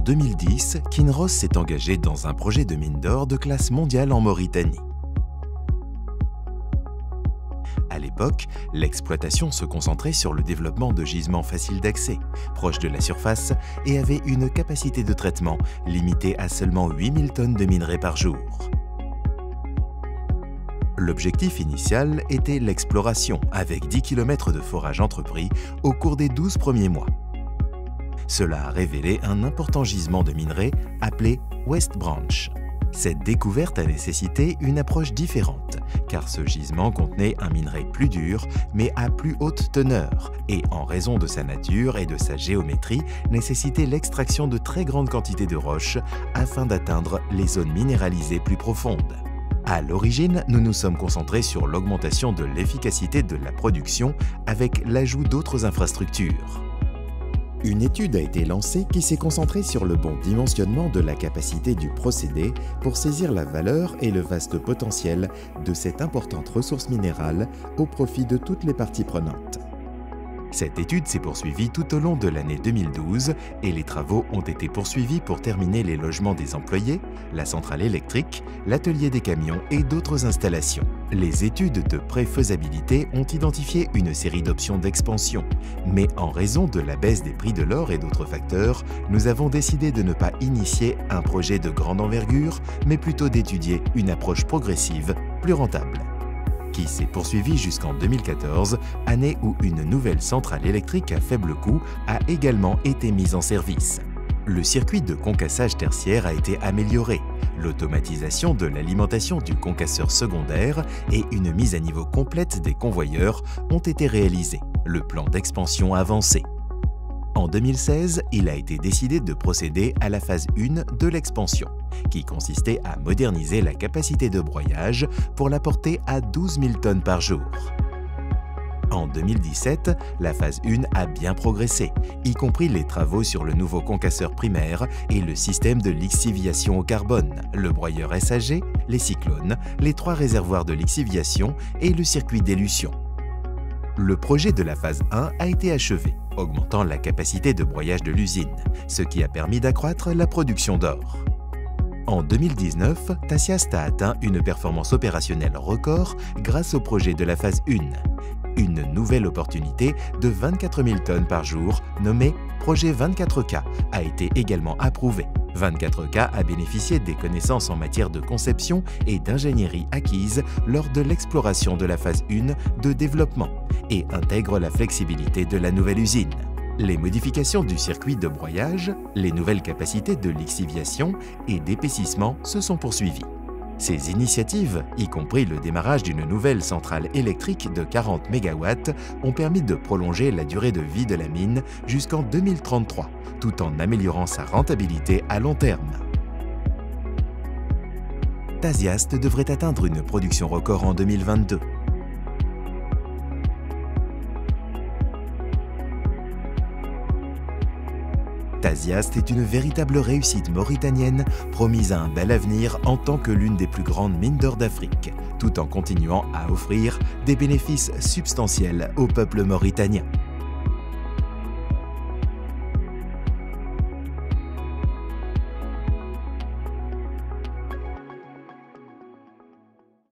2010, Kinross s'est engagé dans un projet de mine d'or de classe mondiale en Mauritanie. À l'époque, l'exploitation se concentrait sur le développement de gisements faciles d'accès, proches de la surface, et avait une capacité de traitement limitée à seulement 8000 tonnes de minerais par jour. L'objectif initial était l'exploration, avec 10 km de forage entrepris au cours des 12 premiers mois. Cela a révélé un important gisement de minerais appelé West Branch. Cette découverte a nécessité une approche différente, car ce gisement contenait un minerai plus dur, mais à plus haute teneur, et en raison de sa nature et de sa géométrie, nécessitait l'extraction de très grandes quantités de roches afin d'atteindre les zones minéralisées plus profondes. À l'origine, nous nous sommes concentrés sur l'augmentation de l'efficacité de la production avec l'ajout d'autres infrastructures. Une étude a été lancée qui s'est concentrée sur le bon dimensionnement de la capacité du procédé pour saisir la valeur et le vaste potentiel de cette importante ressource minérale au profit de toutes les parties prenantes. Cette étude s'est poursuivie tout au long de l'année 2012 et les travaux ont été poursuivis pour terminer les logements des employés, la centrale électrique, l'atelier des camions et d'autres installations. Les études de préfaisabilité ont identifié une série d'options d'expansion, mais en raison de la baisse des prix de l'or et d'autres facteurs, nous avons décidé de ne pas initier un projet de grande envergure, mais plutôt d'étudier une approche progressive, plus rentable, qui s'est poursuivie jusqu'en 2014, année où une nouvelle centrale électrique à faible coût a également été mise en service. Le circuit de concassage tertiaire a été amélioré, l'automatisation de l'alimentation du concasseur secondaire et une mise à niveau complète des convoyeurs ont été réalisés. Le plan d'expansion a avancé. En 2016, il a été décidé de procéder à la phase 1 de l'expansion, qui consistait à moderniser la capacité de broyage pour la porter à 12 000 tonnes par jour. En 2017, la phase 1 a bien progressé, y compris les travaux sur le nouveau concasseur primaire et le système de lixiviation au carbone, le broyeur SAG, les cyclones, les 3 réservoirs de lixiviation et le circuit d'élution. Le projet de la phase 1 a été achevé, augmentant la capacité de broyage de l'usine, ce qui a permis d'accroître la production d'or. En 2019, Tasiast a atteint une performance opérationnelle record grâce au projet de la phase 1. Une nouvelle opportunité de 24 000 tonnes par jour, nommée Projet 24K, a été également approuvée. 24K a bénéficié des connaissances en matière de conception et d'ingénierie acquises lors de l'exploration de la phase 1 de développement et intègre la flexibilité de la nouvelle usine. Les modifications du circuit de broyage, les nouvelles capacités de lixiviation et d'épaississement se sont poursuivies. Ces initiatives, y compris le démarrage d'une nouvelle centrale électrique de 40 MW, ont permis de prolonger la durée de vie de la mine jusqu'en 2033, tout en améliorant sa rentabilité à long terme. Tasiast devrait atteindre une production record en 2022. Tasiast est une véritable réussite mauritanienne, promise à un bel avenir en tant que l'une des plus grandes mines d'or d'Afrique, tout en continuant à offrir des bénéfices substantiels au peuple mauritanien.